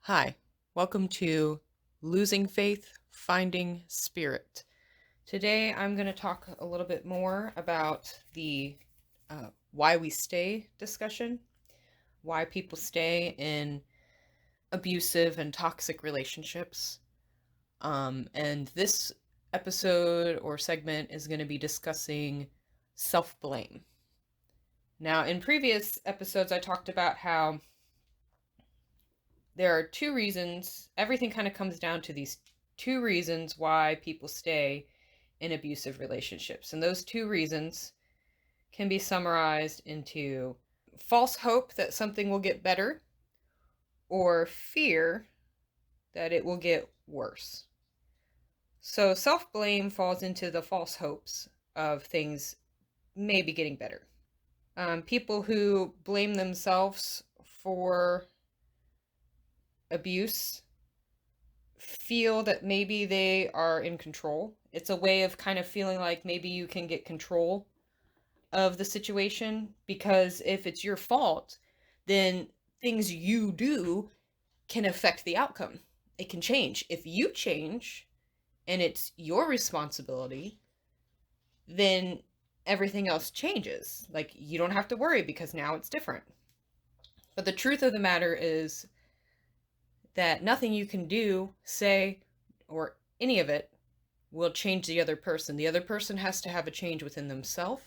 Hi, welcome to Losing Faith, Finding Spirit. Today I'm going to talk a little bit more about the why we stay discussion, why people stay in abusive and toxic relationships. And this episode or segment is going to be discussing self blame. Now, in previous episodes, I talked about how there are two reasons. Everything kind of comes down to these two reasons why people stay in abusive relationships. And those two reasons can be summarized into false hope that something will get better or fear that it will get worse. So self blame falls into the false hopes of things maybe getting better. People who blame themselves for abuse feel that maybe they are in control. It's a way of kind of feeling like maybe you can get control of the situation, because if it's your fault, then things you do can affect the outcome. It can change. If you change and it's your responsibility, then everything else changes. Like, you don't have to worry because now it's different. But the truth of the matter is that nothing you can do, say, or any of it will change the other person. The other person has to have a change within themselves.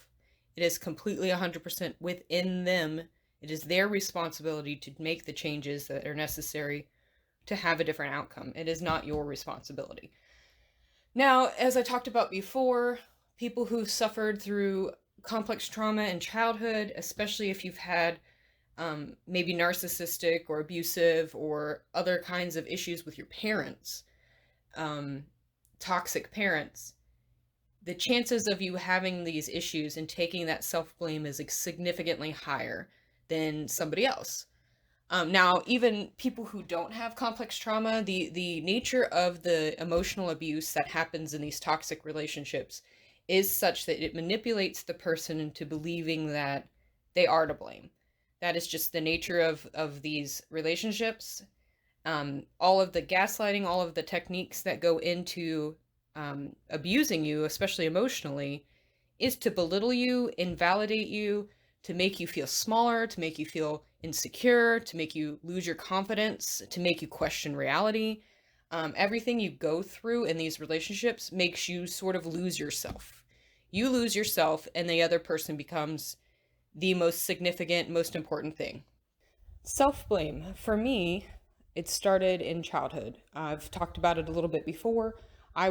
It is completely 100% within them. It is their responsibility to make the changes that are necessary to have a different outcome. It is not your responsibility. Now, as I talked about before, people who've suffered through complex trauma in childhood, especially if you've had maybe narcissistic or abusive or other kinds of issues with your parents, toxic parents, the chances of you having these issues and taking that self-blame is significantly higher than somebody else. Now, even people who don't have complex trauma, the nature of the emotional abuse that happens in these toxic relationships is such that it manipulates the person into believing that they are to blame. That is just the nature of these relationships. All of the gaslighting, all of the techniques that go into abusing you, especially emotionally, is to belittle you, invalidate you, to make you feel smaller, to make you feel insecure, to make you lose your confidence, to make you question reality. Everything you go through in these relationships makes you sort of lose yourself. You lose yourself, and the other person becomes the most significant, most important thing. Self-blame. For me, it started in childhood. I've talked about it a little bit before. My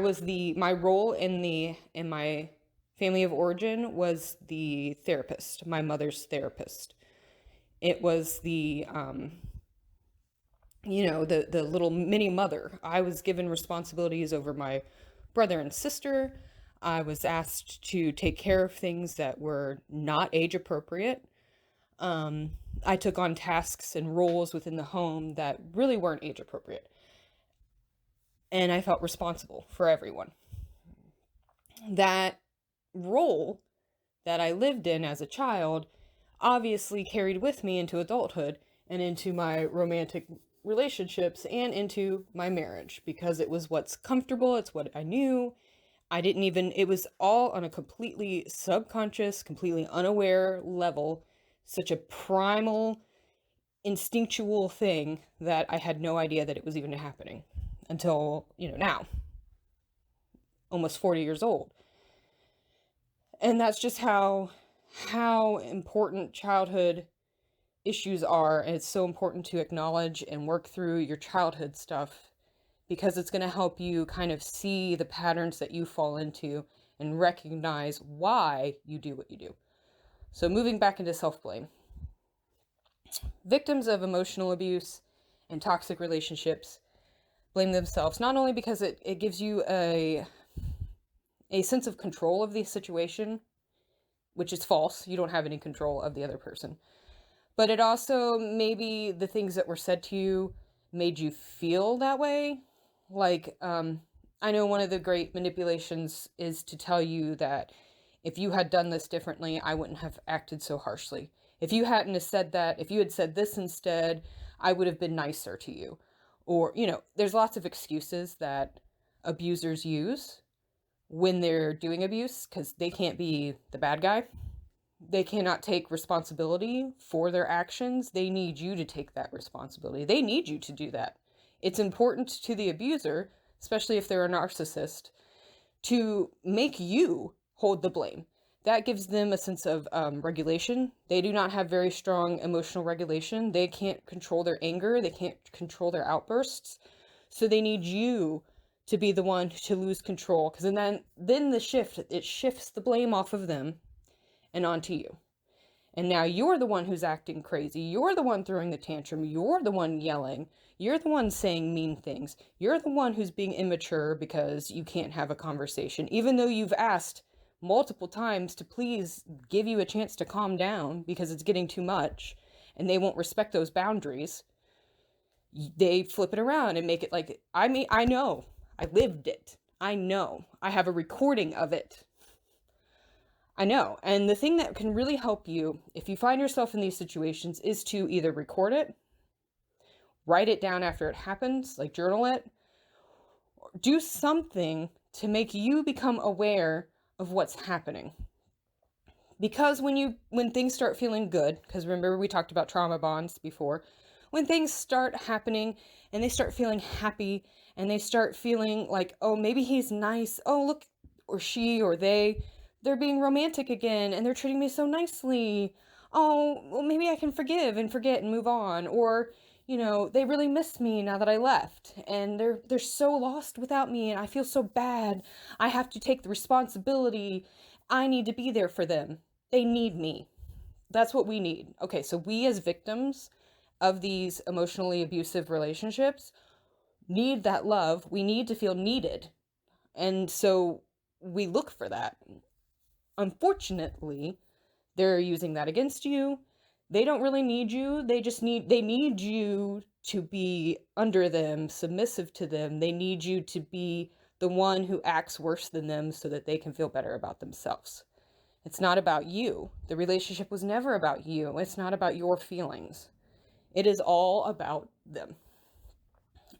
role in my family of origin was the therapist, my mother's therapist. It was the little mini mother. I was given responsibilities over my brother and sister. I was asked to take care of things that were not age appropriate. I took on tasks and roles within the home that really weren't age appropriate. And I felt responsible for everyone. That role that I lived in as a child obviously carried with me into adulthood and into my romantic relationships and into my marriage, because it was what's comfortable, it's what I knew. It was all on a completely subconscious, completely unaware level, such a primal, instinctual thing that I had no idea that it was even happening until, now, almost 40 years old. And that's just how important childhood issues are. And it's so important to acknowledge and work through your childhood stuff, because it's going to help you kind of see the patterns that you fall into and recognize why you do what you do. So moving back into self-blame. Victims of emotional abuse and toxic relationships blame themselves, not only because it gives you a sense of control of the situation, which is false. You don't have any control of the other person. But it also, maybe the things that were said to you made you feel that way. Like, I know one of the great manipulations is to tell you that if you had done this differently, I wouldn't have acted so harshly. If you hadn't have said that, if you had said this instead, I would have been nicer to you. Or, there's lots of excuses that abusers use when they're doing abuse because they can't be the bad guy. They cannot take responsibility for their actions. They need you to take that responsibility. They need you to do that. It's important to the abuser, especially if they're a narcissist, to make you hold the blame. That gives them a sense of regulation. They do not have very strong emotional regulation. They can't control their anger. They can't control their outbursts. So they need you to be the one to lose control. Because then it shifts the blame off of them and onto you. And now you're the one who's acting crazy. You're the one throwing the tantrum. You're the one yelling. You're the one saying mean things. You're the one who's being immature because you can't have a conversation, even though you've asked multiple times to please give you a chance to calm down because it's getting too much, and they won't respect those boundaries. They flip it around and make it like, I know. I lived it. I know. I have a recording of it. I know. And the thing that can really help you if you find yourself in these situations is to either record it, write it down after it happens, like journal it, or do something to make you become aware of what's happening. Because when things start feeling good, because remember we talked about trauma bonds before, when things start happening and they start feeling happy and they start feeling like, oh, maybe he's nice. Oh, look, or she or they're being romantic again and they're treating me so nicely. Oh, well, maybe I can forgive and forget and move on. Or, they really miss me now that I left and they're so lost without me and I feel so bad. I have to take the responsibility. I need to be there for them. They need me. That's what we need. Okay, so we as victims of these emotionally abusive relationships need that love. We need to feel needed. And so we look for that. Unfortunately, they're using that against you. They don't really need you. They need you to be under them, submissive to them. They need you to be the one who acts worse than them so that they can feel better about themselves. It's not about you. The relationship was never about you. It's not about your feelings. It is all about them.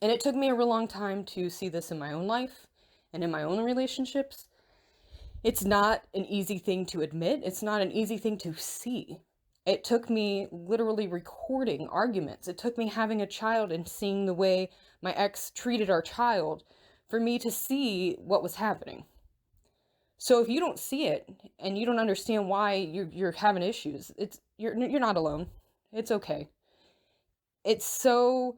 And it took me a real long time to see this in my own life and in my own relationships. It's not an easy thing to admit. It's not an easy thing to see. It took me literally recording arguments. It took me having a child and seeing the way my ex treated our child for me to see what was happening. So if you don't see it and you don't understand why you're having issues, you're not alone. It's okay. It's so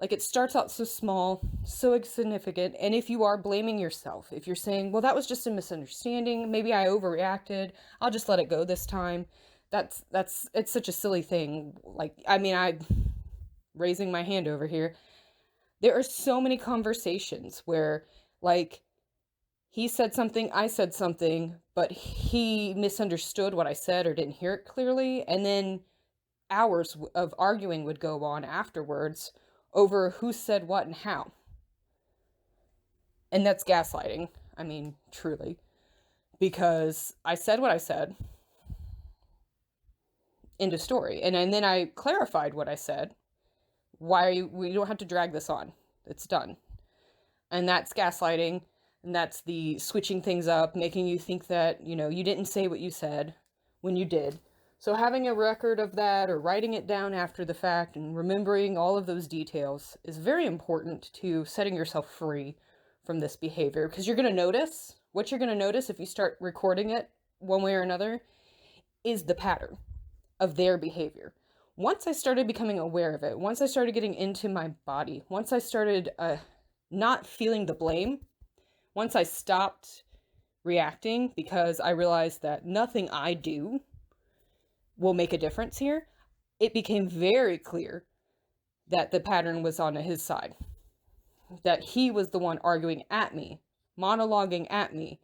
it starts out so small, so insignificant. And if you are blaming yourself, if you're saying, well, that was just a misunderstanding, maybe I overreacted, I'll just let it go this time. It's such a silly thing. I'm raising my hand over here. There are so many conversations where he said something, I said something, but he misunderstood what I said or didn't hear it clearly. And then hours of arguing would go on afterwards over who said what and how. And that's gaslighting. Truly. Because I said what I said. End of story. And then I clarified what I said. Why we don't have to drag this on. It's done. And that's gaslighting. And that's the switching things up, making you think that, you didn't say what you said when you did. So having a record of that or writing it down after the fact and remembering all of those details is very important to setting yourself free from this behavior, because what you're going to notice if you start recording it one way or another is the pattern of their behavior. Once I started becoming aware of it, once I started getting into my body, once I started not feeling the blame, once I stopped reacting because I realized that nothing I do will make a difference here, it became very clear that the pattern was on his side. That he was the one arguing at me, monologuing at me,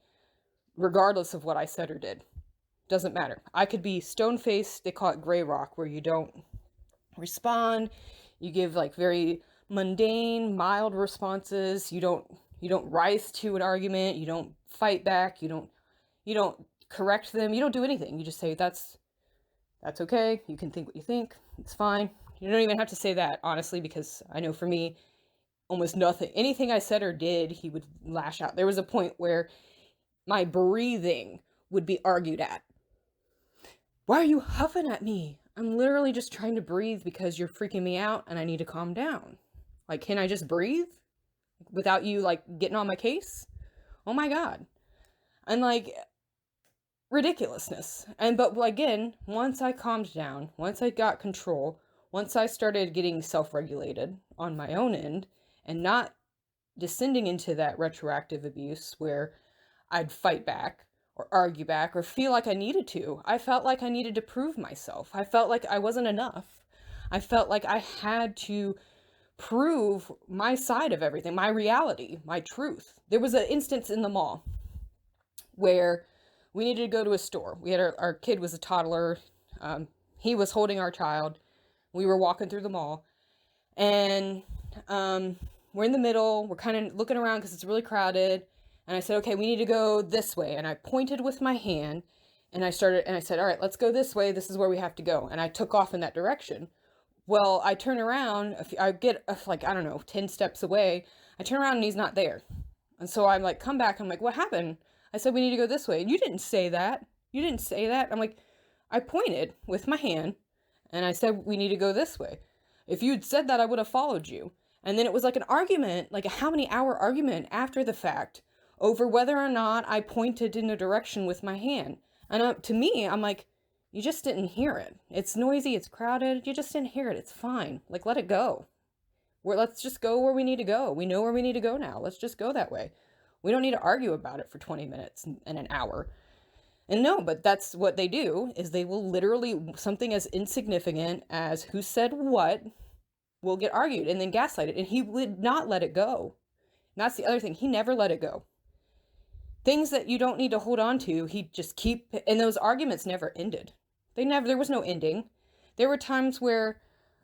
regardless of what I said or did. Doesn't matter. I could be stone-faced, they call it gray rock, where you don't respond, you give very mundane, mild responses, you don't rise to an argument, you don't fight back, you don't correct them, you don't do anything. You just say, that's okay. You can think what you think. It's fine. You don't even have to say that, honestly, because I know for me, almost nothing. Anything I said or did, he would lash out. There was a point where my breathing would be argued at. Why are you huffing at me? I'm literally just trying to breathe because you're freaking me out and I need to calm down. Like, can I just breathe without you, like, getting on my case? Oh my God. And, like, ridiculousness. But again, once I calmed down, once I got control, once I started getting self-regulated on my own end and not descending into that retroactive abuse where I'd fight back or argue back or feel like I needed to. I felt like I needed to prove myself. I felt like I wasn't enough. I felt like I had to prove my side of everything, my reality, my truth. There was an instance in the mall where we needed to go to a store. We had our kid was a toddler. He was holding our child. We were walking through the mall, and we're in the middle. We're kind of looking around because it's really crowded. And I said, okay, we need to go this way. And I pointed with my hand, and I said, all right, let's go this way. This is where we have to go. And I took off in that direction. Well, I turn around, I get like, I don't know, 10 steps away. I turn around and he's not there. And so I'm like, come back. I'm like, what happened? I said, we need to go this way. You didn't say that. You didn't say that. I'm like, I pointed with my hand and I said, we need to go this way. If you'd said that, I would have followed you. And then it was like an argument, like a how many hour argument after the fact over whether or not I pointed in a direction with my hand. And to me, I'm like, you just didn't hear it. It's noisy, it's crowded. You just didn't hear it. It's fine. Like, let it go. Let's just go where we need to go. We know where we need to go now. Let's just go that way. We don't need to argue about it for 20 minutes and an hour. And no, but that's what they do, is they will literally, something as insignificant as who said what will get argued and then gaslighted. And he would not let it go. And that's the other thing. He never let it go. Things that you don't need to hold on to, he'd just keep, and those arguments never ended. There was no ending. There were times where,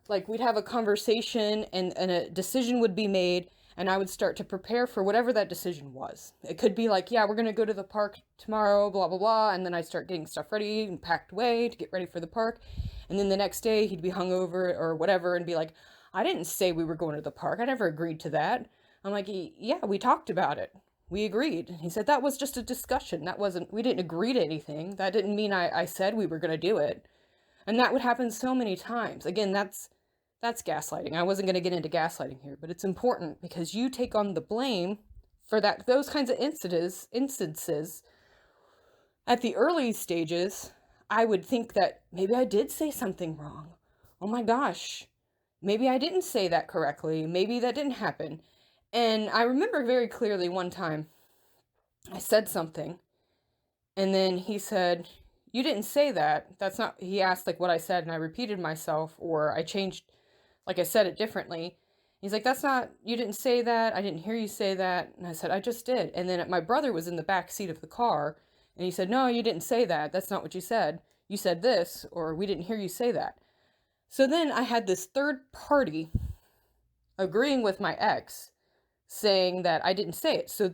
like, we'd have a conversation and a decision would be made, and I would start to prepare for whatever that decision was. It could be like, yeah, we're going to go to the park tomorrow, blah, blah, blah. And then I start getting stuff ready and packed away to get ready for the park. And then the next day he'd be hungover or whatever and be like, I didn't say we were going to the park. I never agreed to that. I'm like, yeah, we talked about it. We agreed. He said, that was just a discussion. We didn't agree to anything. That didn't mean I said we were going to do it. And that would happen so many times. Again, that's gaslighting. I wasn't going to get into gaslighting here, but it's important because you take on the blame for those kinds of instances. At the early stages, I would think that maybe I did say something wrong. Oh my gosh, maybe I didn't say that correctly. Maybe that didn't happen. And I remember very clearly one time I said something and then he said, you didn't say that. He asked like what I said and I repeated myself or I changed, like I said it differently. He's like, you didn't say that. I didn't hear you say that. And I said, I just did. And then my brother was in the back seat of the car and he said, no, you didn't say that. That's not what you said. You said this, or we didn't hear you say that. So then I had this third party agreeing with my ex saying that I didn't say it. So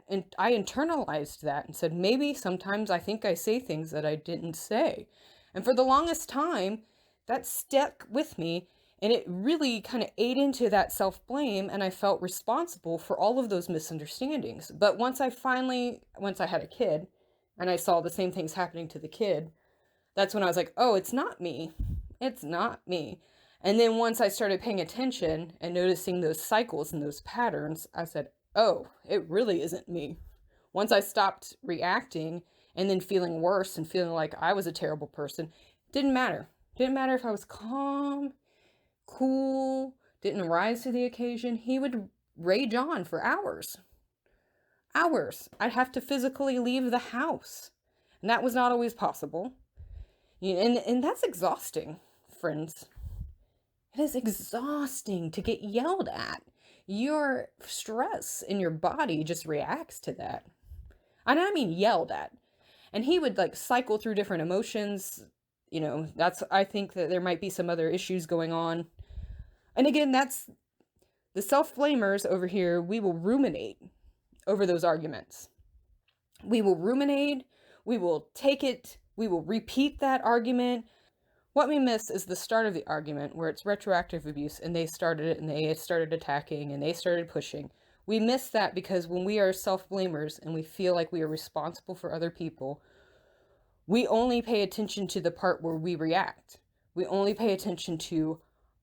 and I internalized that and said, maybe sometimes I think I say things that I didn't say. And for the longest time, that stuck with me and it really kind of ate into that self-blame and I felt responsible for all of those misunderstandings. But once I had a kid and I saw the same things happening to the kid, that's when I was like, oh, it's not me. It's not me. And then once I started paying attention and noticing those cycles and those patterns, I said, oh, it really isn't me. Once I stopped reacting and then feeling worse and feeling like I was a terrible person, it didn't matter. It didn't matter if I was calm, cool, didn't rise to the occasion. He would rage on for hours. Hours. I'd have to physically leave the house. And that was not always possible. And that's exhausting, friends. It is exhausting to get yelled at. Your stress in your body just reacts to that. And I mean yelled at. And he would like cycle through different emotions. I think that there might be some other issues going on. And again, that's the self-blamers over here. We will ruminate over those arguments. We will ruminate. We will take it. We will repeat that argument. What we miss is the start of the argument where it's retroactive abuse and they started it and they started attacking and they started pushing. We miss that because when we are self-blamers and we feel like we are responsible for other people, we only pay attention to the part where we react. We only pay attention to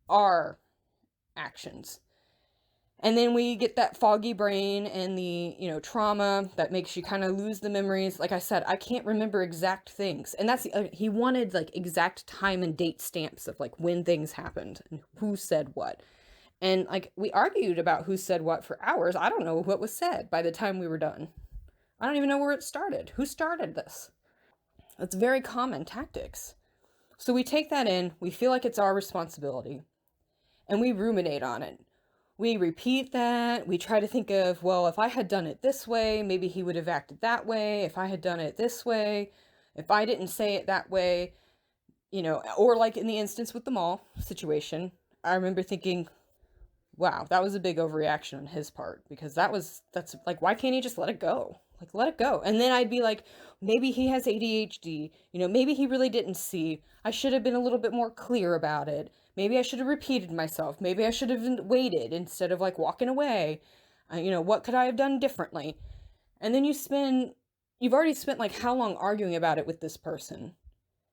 our actions. And then we get that foggy brain and the, trauma that makes you kind of lose the memories. Like I said, I can't remember exact things. And that's, he wanted like exact time and date stamps of like when things happened and who said what. And like we argued about who said what for hours. I don't know what was said by the time we were done. I don't even know where it started. Who started this? That's very common tactics. So we take that in, we feel like it's our responsibility, and we ruminate on it. We repeat that. We try to think of, well, if I had done it this way, maybe he would have acted that way. If I had done it this way, if I didn't say it that way, or like in the instance with the mall situation, I remember thinking, wow, that was a big overreaction on his part, because that's like, why can't he just let it go? Like, let it go. And then I'd be like, maybe he has ADHD, maybe he really didn't see. I should have been a little bit more clear about it. Maybe I should have repeated myself. Maybe I should have waited instead of like walking away. What could I have done differently? And then you've already spent like how long arguing about it with this person?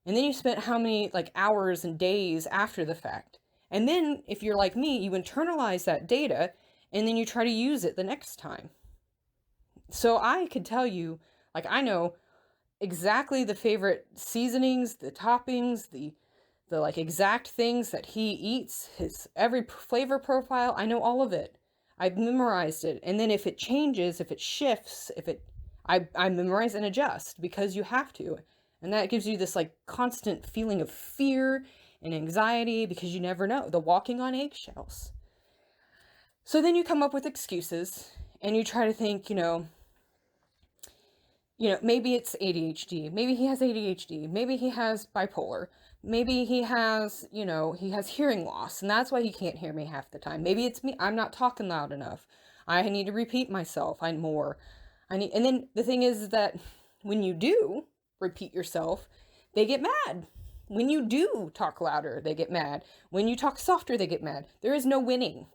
And then you spent how many like hours and days after the fact? And then if you're like me, you internalize that data and then you try to use it the next time. So I could tell you, like, I know exactly the favorite seasonings, the toppings, the like exact things that he eats, his every flavor profile. I know all of it. I've memorized it. And then if it changes, if it shifts, I memorize and adjust, because you have to. And that gives you this like constant feeling of fear and anxiety, because you never know, the walking on eggshells. So then you come up with excuses and you try to think, maybe it's ADHD. Maybe he has ADHD. Maybe he has bipolar. Maybe he has hearing loss, and that's why he can't hear me half the time. Maybe it's me. I'm not talking loud enough. I need to repeat myself. And then the thing is that when you do repeat yourself, they get mad. When you do talk louder, they get mad. When you talk softer, they get mad. There is no winning.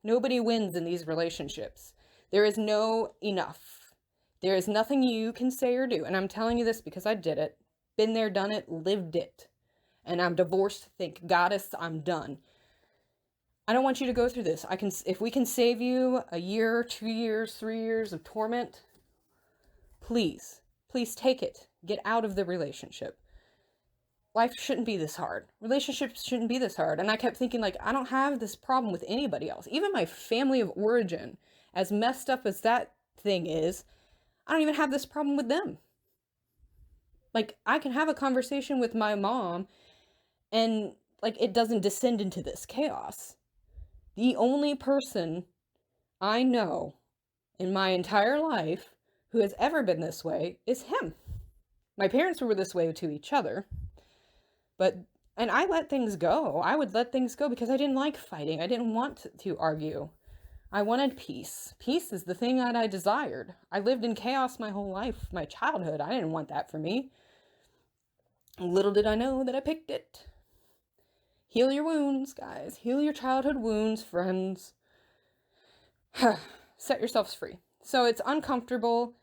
Nobody wins in these relationships. There is no enough. There is nothing you can say or do. And I'm telling you this because I did it. Been there, done it, lived it. And I'm divorced. Thank Goddess, I'm done. I don't want you to go through this. If we can save you a year, 2 years, 3 years of torment, please take it. Get out of the relationship. Life shouldn't be this hard. Relationships shouldn't be this hard. And I kept thinking, like, I don't have this problem with anybody else. Even my family of origin, as messed up as that thing is, I don't even have this problem with them. Like, I can have a conversation with my mom and, like, it doesn't descend into this chaos. The only person I know in my entire life who has ever been this way is him. My parents were this way to each other. And I let things go. I would let things go because I didn't like fighting. I didn't want to argue. I wanted peace. Peace is the thing that I desired. I lived in chaos my whole life, my childhood. I didn't want that for me. Little did I know that I picked it. Heal your wounds, guys. Heal your childhood wounds, friends. Set yourselves free. So it's uncomfortable.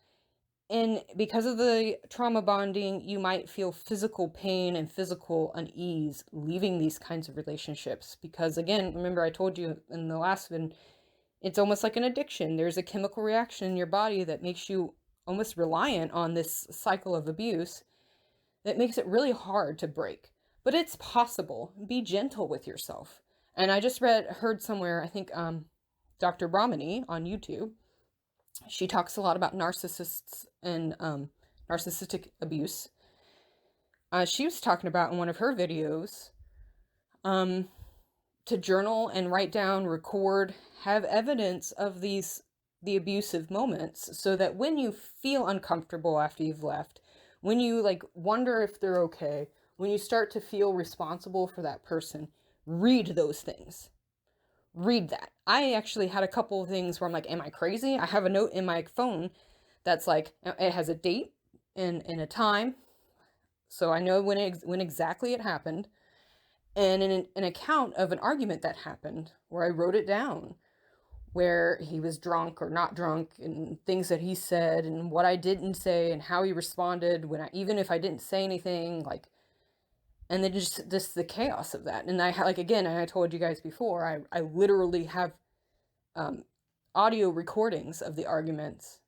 And because of the trauma bonding, you might feel physical pain and physical unease leaving these kinds of relationships. Because again, remember I told you in the last one, it's almost like an addiction. There's a chemical reaction in your body that makes you almost reliant on this cycle of abuse that makes it really hard to break. But it's possible. Be gentle with yourself. And I just heard somewhere, I think Dr. Brahmani on YouTube, she talks a lot about narcissists and narcissistic abuse. She was talking about in one of her videos to journal and write down, record, have evidence of the abusive moments, so that when you feel uncomfortable after you've left, when you like wonder if they're okay, when you start to feel responsible for that person, read those things. Read that. I actually had a couple of things where I'm like, am I crazy? I have a note in my phone that's like, it has a date and a time, so I know when exactly it happened. and an account of an argument that happened where I wrote it down, where he was drunk or not drunk, and things that he said and what I didn't say and how he responded when even if I didn't say anything, like, and then just the chaos of that. And like, again, and I told you guys before, I literally have audio recordings of the arguments,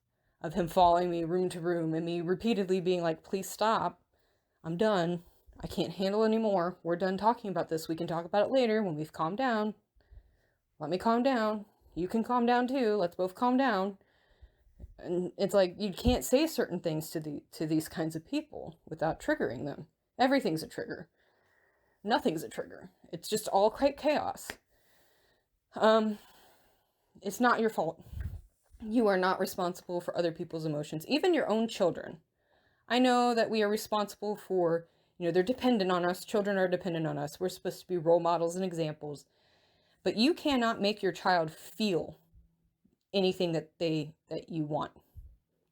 of him following me room to room and me repeatedly being like, please stop, I'm done, I can't handle anymore, we're done talking about this, we can talk about it later when we've calmed down, let me calm down, you can calm down too, let's both calm down. And it's like, you can't say certain things to these kinds of people without triggering them. Everything's a trigger. Nothing's a trigger. It's just all chaos. It's not your fault. You are not responsible for other people's emotions, even your own children. I know that we are responsible for, they're dependent on us. Children are dependent on us. We're supposed to be role models and examples. But you cannot make your child feel anything that you want.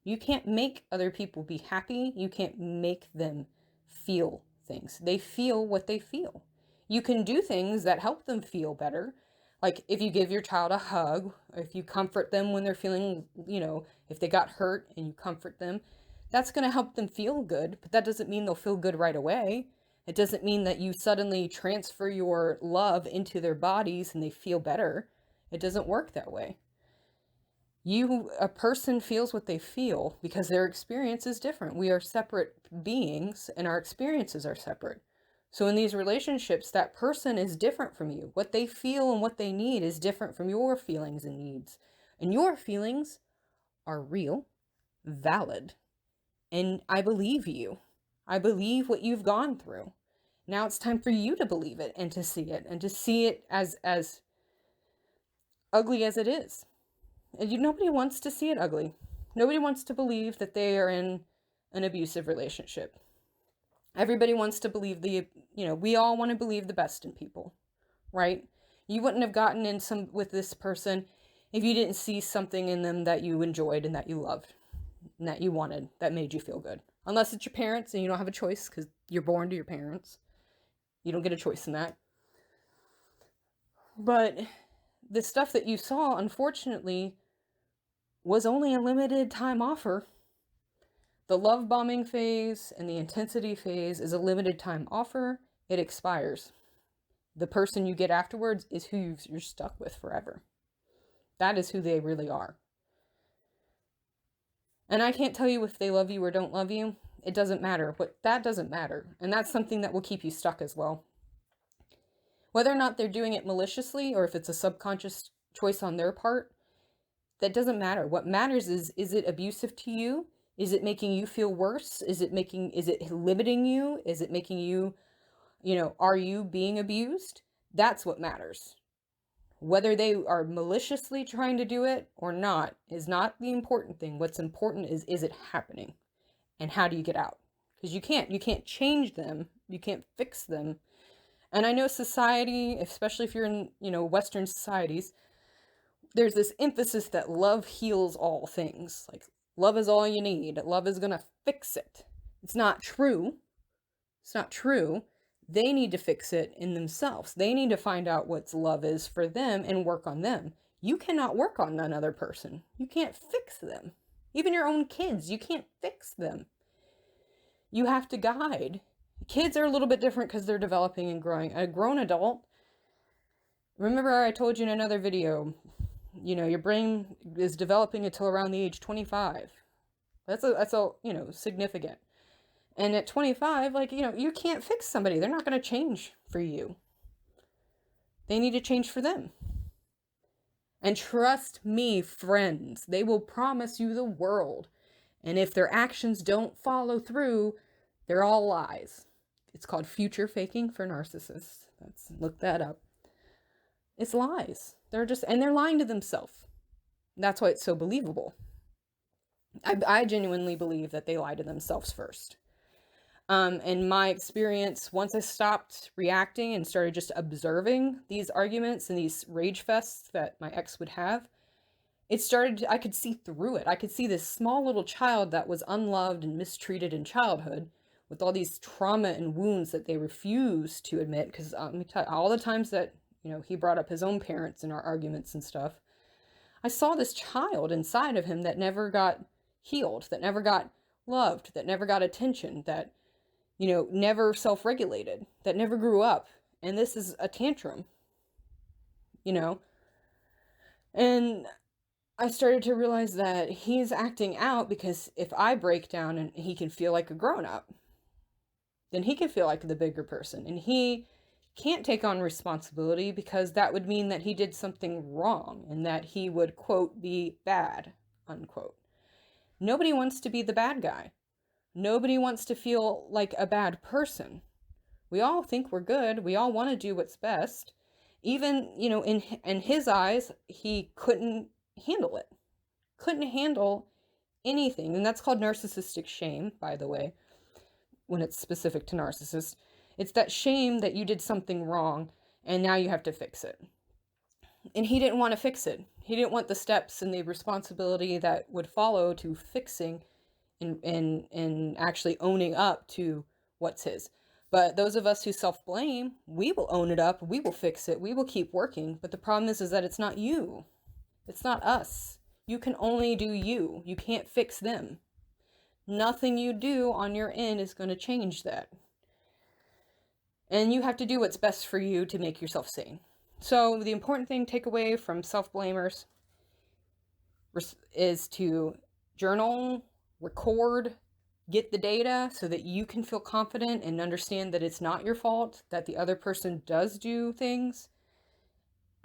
You can't make other people be happy. You can't make them feel things. They feel what they feel. You can do things that help them feel better. Like if you give your child a hug, if you comfort them when they're feeling, if they got hurt and you comfort them, that's going to help them feel good. But that doesn't mean they'll feel good right away. It doesn't mean that you suddenly transfer your love into their bodies and they feel better. It doesn't work that way. A person feels what they feel because their experience is different. We are separate beings and our experiences are separate. So in these relationships, that person is different from you. What they feel and what they need is different from your feelings and needs. And your feelings are real, valid. And I believe you. I believe what you've gone through. Now it's time for you to believe it and to see it as ugly as it is. Nobody wants to see it ugly. Nobody wants to believe that they are in an abusive relationship. Everybody wants to believe we all want to believe the best in people, right? You wouldn't have gotten in with this person if you didn't see something in them that you enjoyed and that you loved and that you wanted, that made you feel good. Unless it's your parents and you don't have a choice because you're born to your parents. You don't get a choice in that. But the stuff that you saw, unfortunately, was only a limited time offer. The love bombing phase and the intensity phase is a limited time offer. It expires. The person you get afterwards is who you're stuck with forever. That is who they really are. And I can't tell you if they love you or don't love you. It doesn't matter. That doesn't matter. And that's something that will keep you stuck as well. Whether or not they're doing it maliciously or if it's a subconscious choice on their part, that doesn't matter. What matters is it abusive to you? Is it making you feel worse? Is it limiting you? Is it making you, are you being abused? That's what matters. Whether they are maliciously trying to do it or not is not the important thing. What's important is it happening? And how do you get out? Because you can't change them. You can't fix them. And I know society, especially if you're in, Western societies, there's this emphasis that love heals all things. Like, love is all you need. Love is going to fix it. It's not true. It's not true. They need to fix it in themselves. They need to find out what love is for them and work on them. You cannot work on another person. You can't fix them. Even your own kids, you can't fix them. You have to guide. Kids are a little bit different because they're developing and growing. A grown adult, remember I told you in another video, your brain is developing until around the age 25. That's significant. And at 25, you can't fix somebody. They're not going to change for you. They need to change for them. And trust me, friends, they will promise you the world. And if their actions don't follow through, they're all lies. It's called future faking for narcissists. Look that up. It's lies. They're lying to themselves. That's why it's so believable. I genuinely believe that they lie to themselves first. In my experience, once I stopped reacting and started just observing these arguments and these rage fests that my ex would have, I could see through it. I could see this small little child that was unloved and mistreated in childhood with all these trauma and wounds that they refuse to admit. Because let me tell you, all the times that, he brought up his own parents in our arguments and stuff, I saw this child inside of him that never got healed, that never got loved, that never got attention, that, never self-regulated, that never grew up. And this is a tantrum, and I started to realize that he's acting out because if I break down and he can feel like a grown-up, then he can feel like the bigger person. And he can't take on responsibility because that would mean that he did something wrong and that he would, quote, be bad, unquote. Nobody wants to be the bad guy. Nobody wants to feel like a bad person. We all think we're good. We all want to do what's best. Even, in his eyes, he couldn't handle it. Couldn't handle anything. And that's called narcissistic shame, by the way, when it's specific to narcissists. It's that shame that you did something wrong and now you have to fix it. And he didn't want to fix it. He didn't want the steps and the responsibility that would follow to fixing and actually owning up to what's his. But those of us who self-blame, we will own it up, we will fix it, we will keep working. But the problem is that it's not you. It's not us. You can only do you. You can't fix them. Nothing you do on your end is going to change that. And you have to do what's best for you to make yourself sane. So the important thing to take away from self-blamers is to journal, record, get the data so that you can feel confident and understand that it's not your fault, that the other person does do things.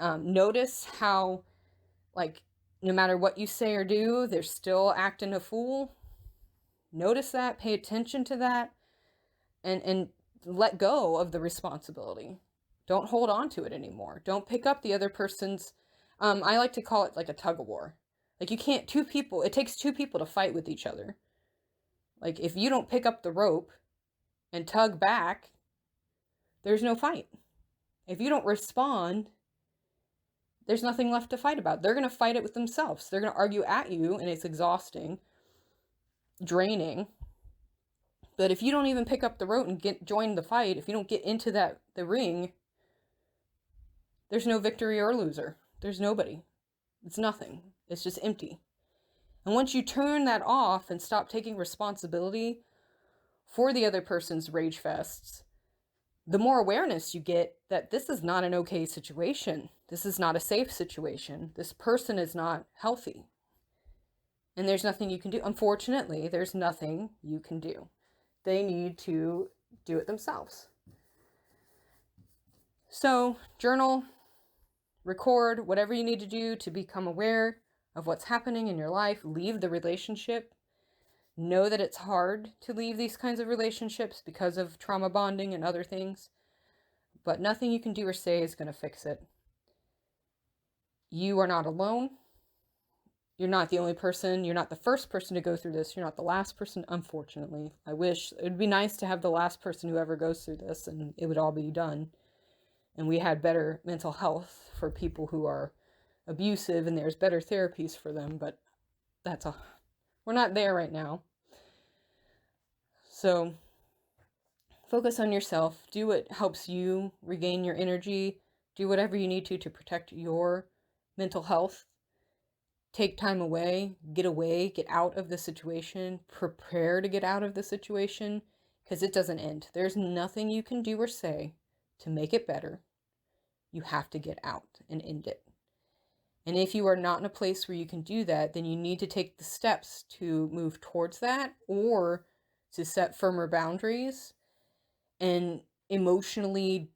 Notice how, no matter what you say or do, they're still acting a fool. Notice that, pay attention to that, and let go of the responsibility. Don't hold on to it anymore. Don't pick up the other person's, I like to call it like a tug of war. It takes two people to fight with each other. If you don't pick up the rope and tug back, there's no fight. If you don't respond, there's nothing left to fight about. They're going to fight it with themselves. They're going to argue at you, and it's exhausting, draining. But if you don't even pick up the rope and join the fight, if you don't get into the ring, there's no victory or loser. There's nobody. It's nothing. It's just empty. And once you turn that off and stop taking responsibility for the other person's rage fests, the more awareness you get that this is not an okay situation. This is not a safe situation. This person is not healthy. And there's nothing you can do. Unfortunately, there's nothing you can do. They need to do it themselves. So journal, record, whatever you need to do to become aware of what's happening in your life. Leave the relationship. Know that it's hard to leave these kinds of relationships because of trauma bonding and other things. But nothing you can do or say is going to fix it. You are not alone. You're not the only person. You're not the first person to go through this. You're not the last person, unfortunately. I wish it would be nice to have the last person who ever goes through this and it would all be done. And we had better mental health for people who are abusive and there's better therapies for them, but we're not there right now. So focus on yourself. Do what helps you regain your energy. Do whatever you need to protect your mental health. Take time away, get out of the situation, prepare to get out of the situation, because it doesn't end. There's nothing you can do or say to make it better. You have to get out and end it. And if you are not in a place where you can do that, then you need to take the steps to move towards that or to set firmer boundaries and emotionally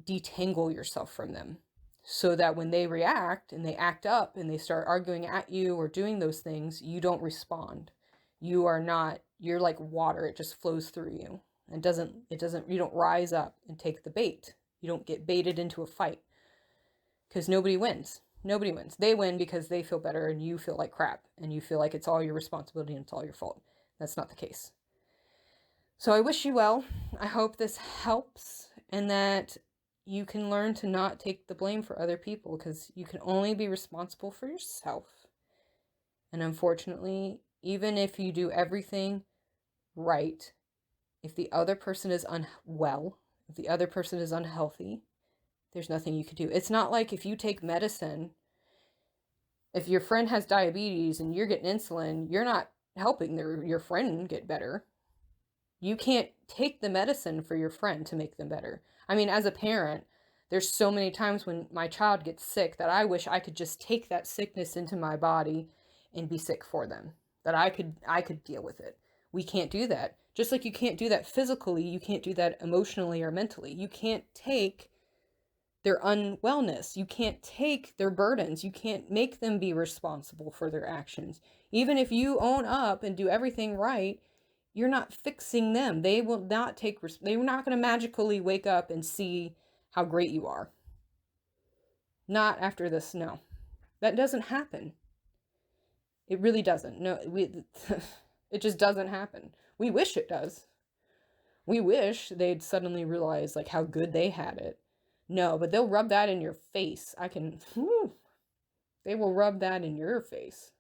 detangle yourself from them so that when they react and they act up and they start arguing at you or doing those things, you don't respond. You're like water. It just flows through you. You don't rise up and take the bait. You don't get baited into a fight because nobody wins. Nobody wins. They win because they feel better and you feel like crap and you feel like it's all your responsibility and it's all your fault. That's not the case. So I wish you well. I hope this helps and that you can learn to not take the blame for other people because you can only be responsible for yourself. And unfortunately, even if you do everything right, If the other person is unwell, if the other person is unhealthy, there's nothing you can do. It's not like if you take medicine, if your friend has diabetes and you're getting insulin, you're not helping your friend get better. You can't take the medicine for your friend to make them better. I mean, as a parent, there's so many times when my child gets sick that I wish I could just take that sickness into my body and be sick for them. That I could deal with it. We can't do that. Just like you can't do that physically, you can't do that emotionally or mentally. You can't take their unwellness. You can't take their burdens. You can't make them be responsible for their actions. Even if you own up and do everything right, you're not fixing them. They will not they're not going to magically wake up and see how great you are. Not after this, no. That doesn't happen. It really doesn't. No, it just doesn't happen. We wish it does. We wish they'd suddenly realize like how good they had it. No, but they'll rub that in your face. They will rub that in your face.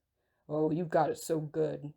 Oh, you've got it so good.